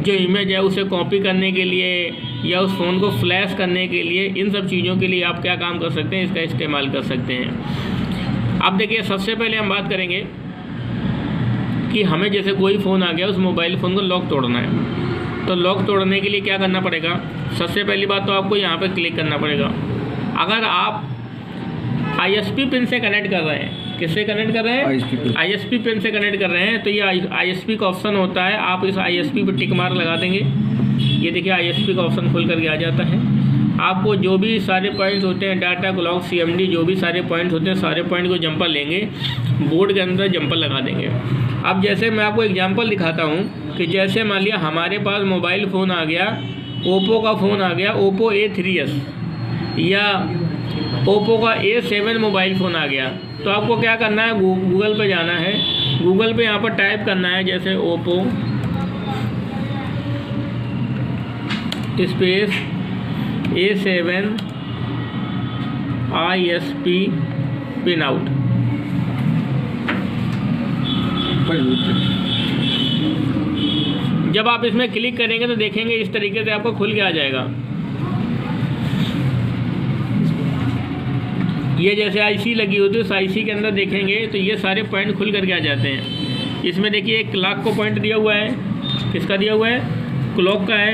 जो इमेज है उसे कॉपी करने के लिए या उस फ़ोन को फ्लैश करने के लिए, इन सब चीज़ों के लिए आप क्या काम कर सकते हैं, इसका इस्तेमाल कर सकते हैं। अब देखिए सबसे पहले हम बात करेंगे कि हमें जैसे कोई फ़ोन आ गया, उस मोबाइल फ़ोन को लॉक तोड़ना है। तो लॉक तोड़ने के लिए क्या करना पड़ेगा, सबसे पहली बात तो आपको यहाँ पर क्लिक करना पड़ेगा। अगर आप ISP पिन से कनेक्ट कर रहे हैं, किससे कनेक्ट कर रहे हैं, ISP पिन से कनेक्ट कर रहे हैं, तो ये ISP का ऑप्शन होता है। आप इस ISP पर टिक मार्क लगा देंगे, ये देखिए ISP का ऑप्शन खुल करके आ जाता है। आपको जो भी सारे पॉइंट्स होते हैं, डाटा क्लॉक CMD जो भी सारे पॉइंट्स होते हैं, सारे पॉइंट को जंपर लेंगे, बोर्ड के अंदर जंपर लगा देंगे। अब जैसे मैं आपको एग्जांपल दिखाता हूँ कि जैसे मान लिया हमारे पास मोबाइल फ़ोन आ गया, ओप्पो का फ़ोन आ गया, ओप्पो A3s या ओप्पो का A7 मोबाइल फ़ोन आ गया। तो आपको क्या करना है, गूगल पे जाना है। गूगल पे यहाँ पर टाइप करना है जैसे Oppo space A7 ISP pin out. जब आप इसमें क्लिक करेंगे तो देखेंगे इस तरीके से आपको खुल के आ जाएगा। ये जैसे आईसी लगी होती है, उस आईसी के अंदर देखेंगे तो ये सारे पॉइंट खुल करके आ जाते हैं। इसमें देखिए एक क्लॉक को पॉइंट दिया हुआ है, किसका दिया हुआ है, क्लॉक का है,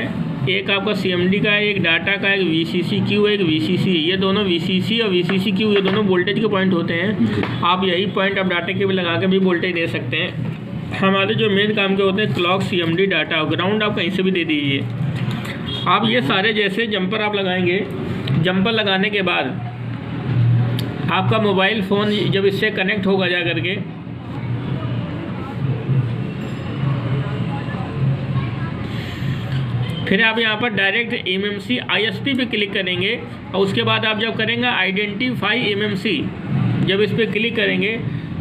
एक आपका CMD का है, एक डाटा का, एक VCC-Q, एक VCC। ये दोनों VCC और VCC-Q ये दोनों वोल्टेज के पॉइंट होते हैं। आप यही पॉइंट आप डाटा के भी लगा के भी वोल्टेज दे सकते हैं। हमारे जो मेन काम के होते हैं क्लॉक, CMD, डाटा, ग्राउंड आप कहीं से भी दे दीजिए। आप ये सारे जैसे जंपर आप लगाएंगे, जंपर लगाने के बाद आपका मोबाइल फ़ोन जब इससे कनेक्ट होगा जा करके, फिर आप यहाँ पर डायरेक्ट MMC ISP पे क्लिक करेंगे और उसके बाद आप जब करेंगे आइडेंटिफाई MMC, जब इस पर क्लिक करेंगे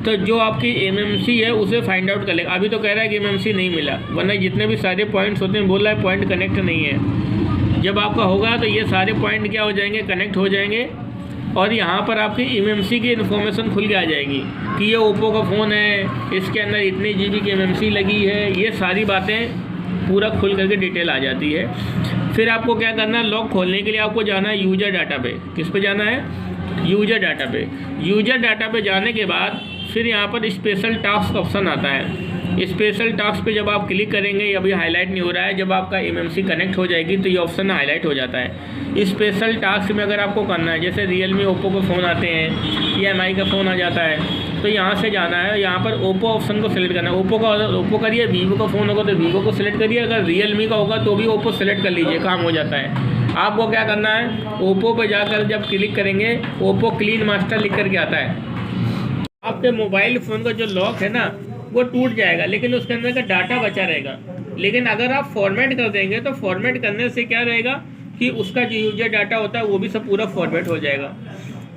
तो जो आपकी MMC है उसे फाइंड आउट कर लेगा। अभी तो कह रहा है कि MMC नहीं मिला, वरना जितने भी सारे पॉइंट्स होते हैं बोल रहा है पॉइंट कनेक्ट नहीं है। जब आपका होगा तो ये सारे पॉइंट क्या हो जाएंगे, कनेक्ट हो जाएंगे और यहाँ पर आपकी MMC की इन्फॉर्मेशन खुल के आ जाएगी कि ये ओप्पो का फ़ोन है, इसके अंदर इतनी GB की MMC लगी है। ये सारी बातें पूरा खुल करके डिटेल आ जाती है। फिर आपको क्या करना है, लॉक खोलने के लिए आपको जाना है यूज़र डाटा पे। किस पे जाना है, यूज़र डाटा पे। यूज़र डाटा पे जाने के बाद फिर यहाँ पर स्पेशल टास्क ऑप्शन आता है। स्पेशल टास्क पे जब आप क्लिक करेंगे, अभी हाईलाइट नहीं हो रहा है, जब आपका MMC कनेक्ट हो जाएगी तो ये ऑप्शन हाईलाइट हो जाता है। स्पेशल टास्क में अगर आपको करना है, जैसे रियलमी, ओप्पो के फ़ोन आते हैं या MI का फ़ोन आ जाता है, तो यहाँ से जाना है, यहाँ पर ओप्पो ऑप्शन को सिलेक्ट करना है। ओप्पो करिए, वीवो का फ़ोन होगा तो वीवो को सिलेक्ट करिए, अगर रियलमी का होगा तो भी ओप्पो सिलेक्ट कर लीजिए, काम हो जाता है। आपको क्या करना है, ओप्पो पर जाकर जब क्लिक करेंगे ओप्पो क्लीन मास्टर लिख करके आता है। आपके मोबाइल फ़ोन का जो लॉक है ना वो टूट जाएगा, लेकिन उसके अंदर का डाटा बचा रहेगा। लेकिन अगर आप फॉर्मेट कर देंगे तो फॉर्मेट करने से क्या रहेगा कि उसका जो यूजर डाटा होता है वो भी सब पूरा फॉर्मेट हो जाएगा।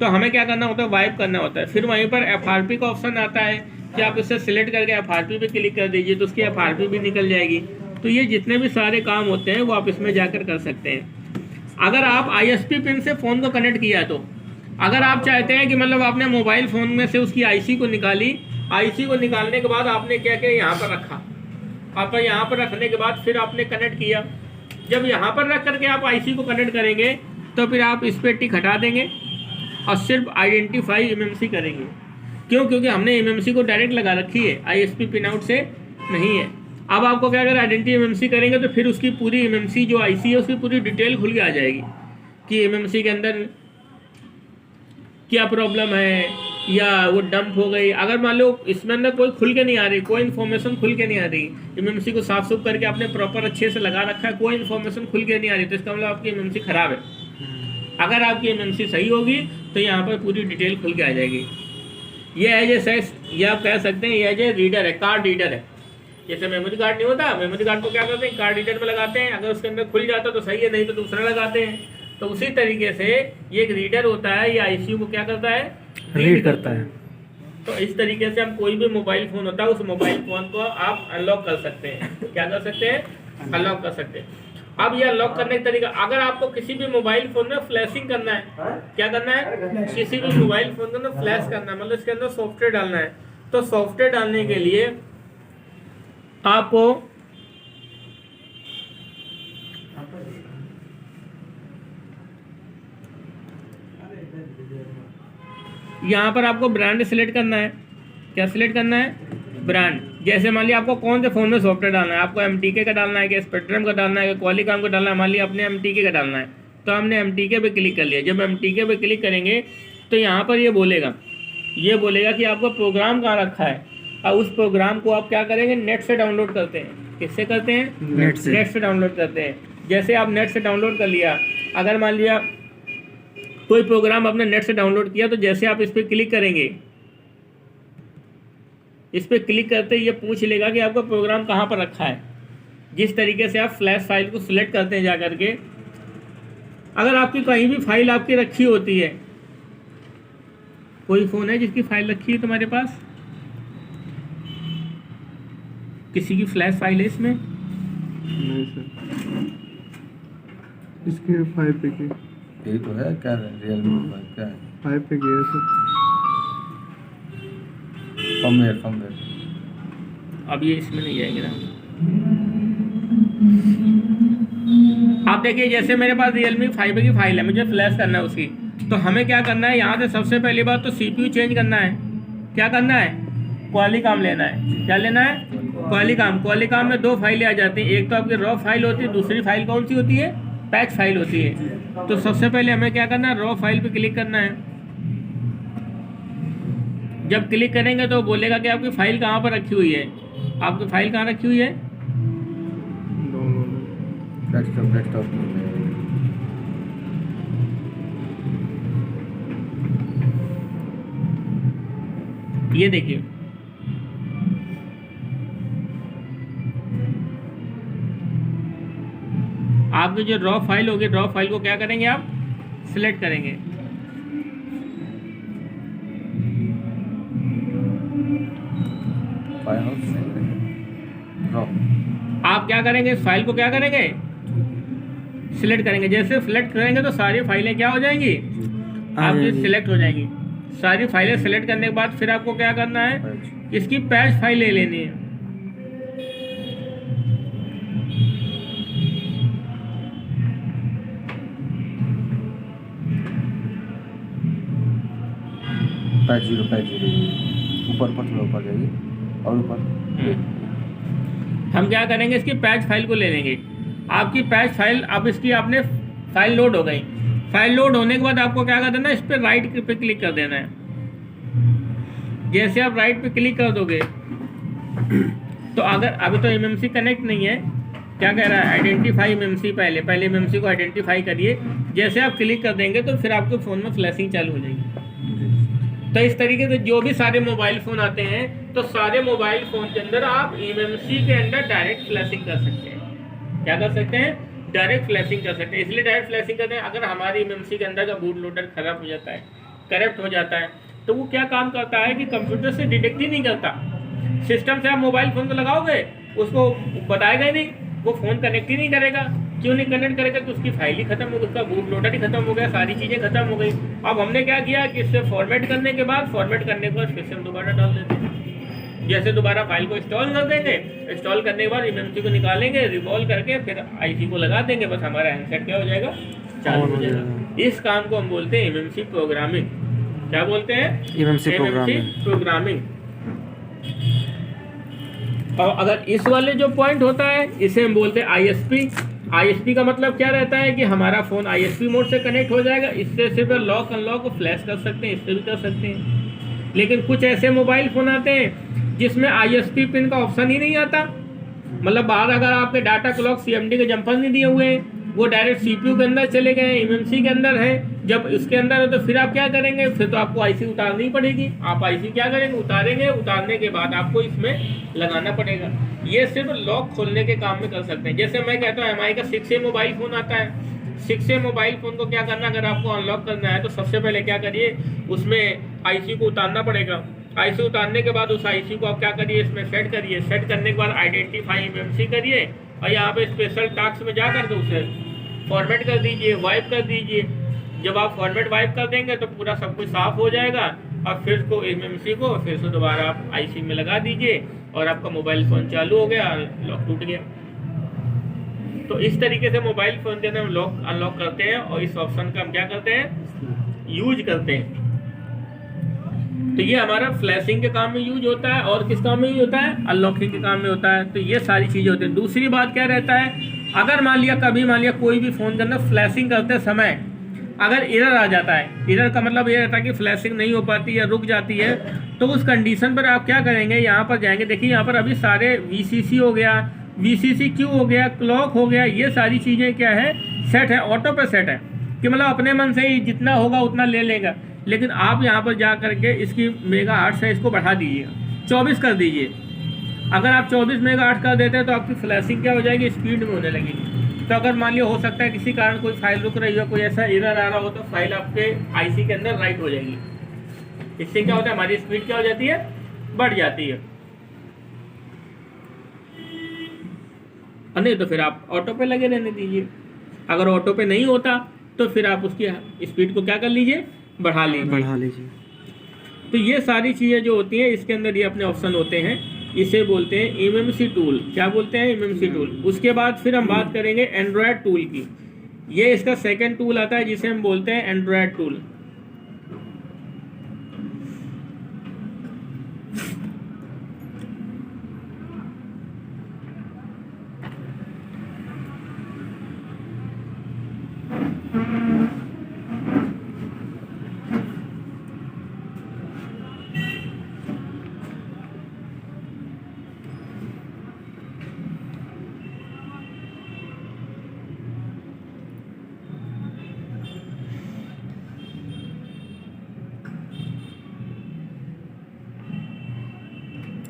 तो हमें क्या करना होता है, वाइप करना होता है। फिर वहीं पर FRP का ऑप्शन आता है कि आप इसे सिलेक्ट करके FRP पे क्लिक कर दीजिए तो उसकी FRP भी निकल जाएगी। तो ये जितने भी सारे काम होते हैं वो आप इसमें जाकर कर सकते हैं। अगर आप ISP पिन से फ़ोन को कनेक्ट किया है, तो अगर आप चाहते हैं कि मतलब आपने मोबाइल फ़ोन में से उसकी IC को निकाली, IC को निकालने के बाद आपने क्या किया, यहाँ पर रखा। आप यहाँ पर रखने के बाद फिर आपने कनेक्ट किया। जब यहाँ पर रख करके आप IC को कनेक्ट करेंगे तो फिर आप इस पर टिक हटा देंगे और सिर्फ आइडेंटिफाई MMC करेंगे। क्यों? क्योंकि हमने MMC को डायरेक्ट लगा रखी है, ISP पिन आउट से नहीं है। अब आपको क्या अगर आइडेंटिटी MMC करेंगे तो फिर उसकी पूरी MMC जो IC है उसकी पूरी डिटेल खुल के आ जाएगी कि MMC के अंदर क्या प्रॉब्लम है या वो डंप हो गई। अगर मान लो इसमें अंदर कोई खुल के नहीं आ रही, कोई इन्फॉर्मेशन खुल के नहीं आ रही, MMC को साफ सुफ करके आपने प्रॉपर अच्छे से लगा रखा है, कोई इन्फॉर्मेशन खुल के नहीं आ रही, तो इसका मतलब आपकी MMC ख़राब है। अगर आपकी MMC सही होगी तो यहाँ पर पूरी डिटेल खुल के आ जाएगी। ये एज ए सेक्स, ये आप कह सकते हैं ये एज ए रीडर है, कार्ड रीडर है। जैसे मेमोरी कार्ड नहीं होता, मेमोरी कार्ड को क्या करते हैं, कार्ड रीडर में लगाते हैं, अगर उसके अंदर खुल जाता तो सही है, नहीं तो दूसरा लगाते हैं। तो उसी तरीके से ये एक रीडर होता है, ये ICU को क्या करता है, रीड करता है। तो इस तरीके से हम कोई भी मोबाइल फ़ोन होता है उस मोबाइल फ़ोन को आप अनलॉक कर सकते हैं। क्या कर सकते हैं, अनलॉक कर सकते हैं। अब ये अनलॉक करने का तरीका, अगर आपको किसी भी मोबाइल फ़ोन में फ्लैशिंग करना है, क्या करना है, किसी भी मोबाइल फ़ोन के अंदर फ्लैश करना है, मतलब इसके अंदर सॉफ्टवेयर डालना है, तो सॉफ्टवेयर डालने के लिए आपको यहाँ पर आपको ब्रांड सिलेक्ट करना है। क्या सिलेक्ट करना है, ब्रांड। जैसे मान लिया आपको कौन से फ़ोन में सॉफ्टवेयर डालना है, आपको MTK का डालना है कि स्पेक्ट्रम का डालना है कि क्वालिकॉम का डालना है, मान लिया अपने MTK का डालना है, तो हमने MTK पे क्लिक कर लिया। जब MTK पे क्लिक करेंगे तो यहाँ पर ये बोलेगा कि आपका प्रोग्राम कहाँ रखा है, और उस प्रोग्राम को आप क्या करेंगे, नेट से डाउनलोड करते हैं। किससे करते हैं, नेट से डाउनलोड करते हैं। जैसे आप नेट से डाउनलोड कर लिया, अगर मान लिया कोई प्रोग्राम आपने नेट से डाउनलोड किया, तो जैसे आप इस पर क्लिक करेंगे, इस पर क्लिक करते ही ये पूछ लेगा कि आपका प्रोग्राम कहाँ पर रखा है। जिस तरीके से आप फ्लैश फाइल को सिलेक्ट करते हैं जा करके, अगर आपकी कहीं भी फाइल आपकी रखी होती है कोई फ़ोन है जिसकी फ़ाइल रखी है तुम्हारे पास? किसी की फ्लैश फाइल है इसमें? नहीं सर, इसके 5 पे की यही तो है क्या है रियलमी क्या है 5 पे की है सर। फर्मवेयर अब ये इसमें नहीं जाएगी ना। आप देखिए जैसे मेरे पास Realme 5 की फाइल है, मुझे फ्लैश करना है उसकी, तो हमें क्या करना है, यहाँ से सबसे पहली बात तो CPU चेंज करना है। क्या करना है? क्वालिकॉम लेना है। क्या लेना है? क्वालिकॉम में 2 फाइलें आ जाती हैं, एक तो आपकी रॉ फाइल होती है, दूसरी फाइल कौन सी होती है? पैच फाइल होती है। तो सबसे पहले हमें क्या करना है, रॉ फाइल पे क्लिक करना है। जब क्लिक करेंगे तो बोलेगा कि आपकी फाइल कहाँ पर रखी हुई है। आपकी फाइल कहाँ रखी हुई है? डेस्कटॉप ये देखिए, आपकी जो रॉ फाइल होगी, रॉ फाइल को क्या करेंगे आप? सिलेक्ट करेंगे। आप क्या करेंगे, इस फाइल को क्या करेंगे? सिलेक्ट करेंगे। जैसे सिलेक्ट करेंगे तो सारी फाइलें क्या हो जाएंगी? आपकी सिलेक्ट हो जाएंगी। सारी फाइलें सिलेक्ट करने के बाद फिर आपको क्या करना है, इसकी पैच फाइल ले लेनी है। पैच जीरो ऊपर थोड़ा ऊपर जाइए और ऊपर। हम क्या करेंगे, इसकी पैच फाइल को ले लेंगे। आपकी पैच फाइल, अब इसकी आपने फाइल लोड हो गई। फाइल लोड होने के बाद आपको क्या कर देना है, इस पर राइट पे क्लिक कर देना है। जैसे आप राइट पे क्लिक कर दोगे तो अगर अभी तो MMC कनेक्ट नहीं है, क्या कह रहा है, आइडेंटिफाई MMC। पहले MMC को आइडेंटिफाई करिए। जैसे आप क्लिक कर देंगे तो फिर आपके फ़ोन में फ्लैशिंग चालू हो जाएगी। तो इस तरीके से जो भी सारे मोबाइल फ़ोन आते हैं, तो सारे मोबाइल फ़ोन के अंदर आप MMC के अंदर डायरेक्ट फ्लैशिंग कर सकते हैं। क्या कर सकते हैं? डायरेक्ट फ्लैशिंग कर सकते हैं। इसलिए डायरेक्ट फ्लैशिंग करते हैं, अगर हमारी MMC के अंदर का बूट लोडर ख़राब हो जाता है, करप्ट हो जाता है, तो वो क्या काम करता है कि कंप्यूटर से डिटेक्ट ही नहीं करता। सिस्टम से आप मोबाइल फ़ोन को लगाओगे, उसको बताएगा ही नहीं, वो फ़ोन कनेक्ट ही नहीं करेगा। क्यों नहीं कनेक्ट करेगा? तो उसकी फाइल ही खत्म हो गई, उसका बूट लोडर ही खत्म हो गया, सारी चीज़ें खत्म हो गई। अब हमने क्या किया कि इससे फॉर्मेट करने के बाद फिर से हम दोबारा डाल देते हैं। जैसे दोबारा फाइल को इंस्टॉल कर देंगे, इंस्टॉल करने के बाद MMC को निकालेंगे, रिवॉल्व करके फिर IC को लगा देंगे, बस हमारा हैंडसेट क्या हो जाएगा? चालू हो जाएगा। इस काम को हम बोलते हैं MMC प्रोग्रामिंग। क्या बोलते हैं? MMC programming. और अगर इस वाले जो पॉइंट होता है, इसे हम बोलते हैं ISP। ISP का मतलब क्या रहता है कि हमारा फ़ोन ISP मोड से कनेक्ट हो जाएगा। इससे सिर्फ लॉक अनलॉक फ्लैश कर सकते हैं, इससे भी कर सकते हैं। लेकिन कुछ ऐसे मोबाइल फ़ोन आते हैं जिसमें ISP पिन का ऑप्शन ही नहीं आता। मतलब बाहर अगर आपके डाटा क्लॉक CMD के जंपर नहीं दिए हुए हैं, वो डायरेक्ट CPU के अंदर चले गए, MMC के अंदर है। जब इसके अंदर है तो फिर आप क्या करेंगे, फिर तो आपको IC उतारनी पड़ेगी। आप IC क्या करेंगे, उतारेंगे। उतारने के बाद आपको इसमें लगाना पड़ेगा। ये सिर्फ लॉक खोलने के काम में कर सकते हैं। जैसे मैं कहता हूँ MI का 6A मोबाइल फ़ोन आता है। 6A मोबाइल फ़ोन को क्या करना, अगर आपको अनलॉक करना है तो सबसे पहले क्या करिए, उसमें IC को उतारना पड़ेगा। IC उतारने के बाद उस IC को आप क्या करिए, इसमें सेट करिए। सेट करने के बाद आइडेंटिफाई MMC करिए और यहाँ पे स्पेशल टास्क में जा कर के उसे फॉर्मेट कर दीजिए, वाइप कर दीजिए। जब आप फॉर्मेट वाइप कर देंगे तो पूरा सब कुछ साफ़ हो जाएगा। और फिर को MMC को फिर से दोबारा आप IC में लगा दीजिए और आपका मोबाइल फ़ोन चालू हो गया, लॉक टूट गया। तो इस तरीके से मोबाइल फ़ोन के अंदर हम लॉक अनलॉक करते हैं और इस ऑप्शन का हम क्या करते हैं, यूज करते हैं। तो ये हमारा फ्लैशिंग के काम में यूज होता है। और किस काम में यूज होता है? अनलॉकिंग के काम में होता है। तो ये सारी चीज़ें होती हैं। दूसरी बात क्या रहता है, अगर मान लिया कोई भी फ़ोन के अंदर फ्लैशिंग करते समय अगर एरर आ जाता है, एरर का मतलब ये रहता है कि फ्लैशिंग नहीं हो पाती या रुक जाती है, तो उस कंडीशन पर आप क्या करेंगे, यहाँ पर जाएंगे। देखिए यहाँ पर अभी सारे VCC हो गया, VCCQ हो गया, क्लॉक हो गया, ये सारी चीज़ें क्या है, सेट है, ऑटो पे सेट है कि मतलब अपने मन से ही जितना होगा उतना ले लेगा। लेकिन आप यहाँ पर जा करके इसकी मेगाहर्ट्ज़ है, इसको बढ़ा दीजिएगा, 24 कर दीजिए। अगर आप 24 मेगाहर्ट्ज़ कर देते हैं तो आपकी फ्लैशिंग क्या हो जाएगी, स्पीड में होने लगेगी। तो अगर मान लिया हो सकता है किसी कारण कोई फाइल रुक रही हो, कोई ऐसा एरर आ रहा हो, तो फाइल आपके IC के अंदर राइट हो जाएगी। इससे क्या होता है, हमारी स्पीड क्या हो जाती है, बढ़ जाती है। और नहीं तो फिर आप ऑटो पे लगे रहने दीजिए। अगर ऑटो पे नहीं होता तो फिर आप उसकी स्पीड को क्या कर लीजिए, बढ़ा लीजिए। तो ये सारी चीज़ें जो होती हैं इसके अंदर ये अपने ऑप्शन होते हैं, इसे बोलते हैं एमएमसी टूल। क्या बोलते हैं, एमएमसी टूल। उसके बाद फिर हम बात करेंगे एंड्रॉयड टूल की। ये इसका सेकंड टूल आता है जिसे हम बोलते हैं एंड्रॉयड टूल।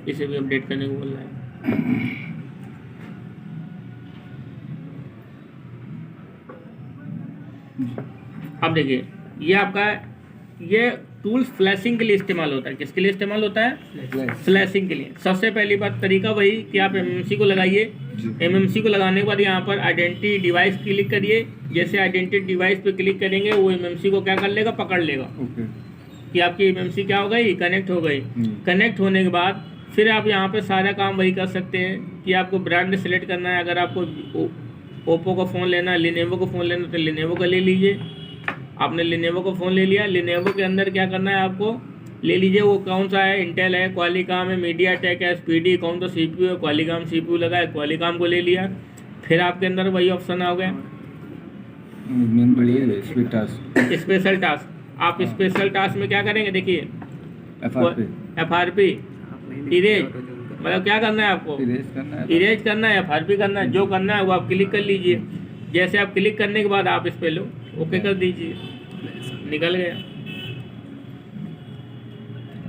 इसे भी अपडेट करने को बोल रहा है। अब देखिए ये आपका ये टूल्स फ्लैशिंग के लिए इस्तेमाल होता है। किसके लिए इस्तेमाल होता है, फ्लैशिंग के लिए। सबसे पहली बात तरीका वही कि आप एमएमसी को लगाइए। एमएमसी को लगाने के बाद यहाँ पर आइडेंटिटी डिवाइस क्लिक करिए। जैसे आइडेंटिटी डिवाइस पे क्लिक करेंगे वो एमएमसी को क्या कर लेगा, पकड़ लेगा कि आपकी एमएमसी क्या हो गई, कनेक्ट हो गई। कनेक्ट होने के बाद फिर आप यहाँ पे सारा काम वही कर सकते हैं कि आपको ब्रांड सेलेक्ट करना है। अगर आपको ओप्पो का फ़ोन लेना है, लिनेवो का फ़ोन लेना है तो लिनेवो का ले लीजिए। आपने लिनेवो का फ़ोन ले लिया, लिनेवो के अंदर क्या करना है आपको, ले लीजिए वो कौन सा है, इंटेल है, क्वालिकॉम है, मीडियाटेक है, स्पीडी, कौन सा CPU है, क्वालिकॉम CPU लगा है, क्वालिकॉम को ले लिया। फिर आपके अंदर वही ऑप्शन आ गया स्पेशल टास्क। आप स्पेशल टास्क में क्या करेंगे, देखिए FRP इरेज, मतलब क्या करना है आपको, इरेज करना है, FRP करना है। जो करना है वो आप क्लिक कर लीजिए। जैसे आप क्लिक करने के बाद आप इस पे लो ओके कर दीजिए, निकल गया।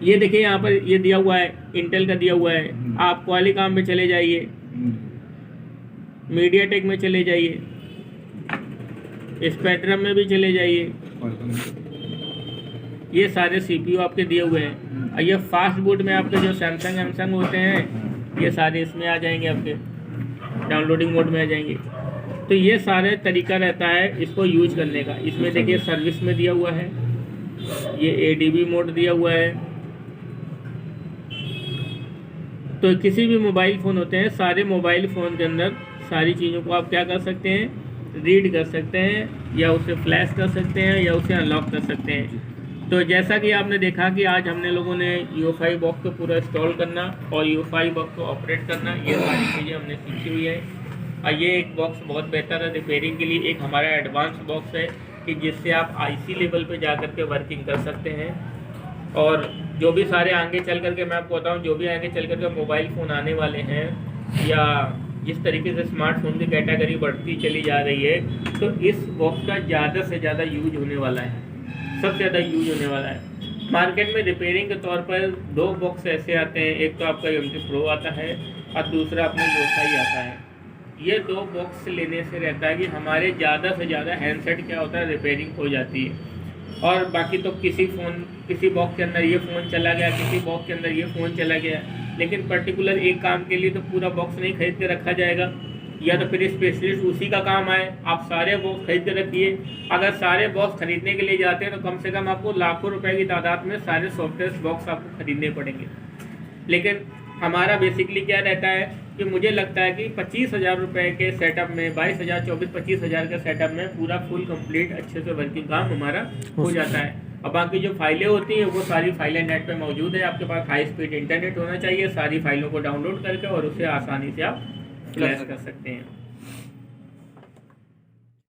ये देखिए यहाँ पर ये दिया हुआ है, इंटेल का दिया हुआ है। आप क्वालिकॉम में चले जाइए, मीडियाटेक में चले जाइए, स्पेक्ट्रम में भी चले जाइए। ये सारे CPU आपके दिए हुए हैं। और ये फास्ट बूट में आपके जो सैमसंग होते हैं ये सारे इसमें आ जाएंगे, आपके डाउनलोडिंग मोड में आ जाएंगे। तो ये सारे तरीका रहता है इसको यूज करने का। इसमें देखिए सर्विस में दिया हुआ है, ये ADB मोड दिया हुआ है। तो किसी भी मोबाइल फ़ोन होते हैं, सारे मोबाइल फ़ोन के अंदर सारी चीज़ों को आप क्या कर सकते हैं, रीड कर सकते हैं, या उसे फ्लैश कर सकते हैं, या उसे अनलॉक कर सकते हैं। तो जैसा कि आपने देखा कि आज हमने लोगों ने UEFI बॉक्स को पूरा इंस्टॉल करना और UEFI बॉक्स को ऑपरेट करना, ये सारी चीज़ें हमने सीखी हुई है। और ये एक बॉक्स बहुत बेहतर है रिपेयरिंग के लिए। एक हमारा एडवांस बॉक्स है कि जिससे आप IC लेवल पे जा कर के वर्किंग कर सकते हैं। और जो भी सारे आगे चल कर के मैं आपको बताऊँ, जो भी आगे चल कर के मोबाइल फ़ोन आने वाले हैं या जिस तरीके से स्मार्टफोन की कैटेगरी बढ़ती चली जा रही है, तो इस बॉक्स का ज़्यादा से ज़्यादा यूज होने वाला है, सबसे ज़्यादा यूज होने वाला है। मार्केट में रिपेयरिंग के तौर पर 2 बॉक्स ऐसे आते हैं, एक तो आपका MT Pro आता है और दूसरा अपना UEFI आता है। ये 2 बॉक्स लेने से रहता है कि हमारे ज़्यादा से ज़्यादा हैंडसेट क्या होता है, रिपेयरिंग हो जाती है। और बाकी तो किसी बॉक्स के अंदर ये फ़ोन चला गया, किसी बॉक्स के अंदर ये फ़ोन चला गया, लेकिन पर्टिकुलर एक काम के लिए तो पूरा बॉक्स नहीं खरीद के रखा जाएगा, या तो फिर स्पेशलिस्ट उसी का काम आए। आप सारे बॉक्स खरीद के रखिए। अगर सारे बॉक्स खरीदने के लिए जाते हैं तो कम से कम आपको लाखों रुपए की तादाद में सारे सॉफ्टवेयर बॉक्स आपको खरीदने पड़ेंगे। लेकिन हमारा बेसिकली क्या रहता है कि मुझे लगता है कि 25,000 रुपये के सेटअप में, 22,000, 24-25,000 के सेटअप में पूरा फुल कंप्लीट अच्छे से वर्किंग काम हमारा हो जाता है। और बाकी जो फाइलें होती हैं वो सारी फाइलें नेट पे मौजूद है। आपके पास हाई स्पीड इंटरनेट होना चाहिए, सारी फाइलों को डाउनलोड करके और उसे आसानी से आप फ्लैश कर सकते हैं।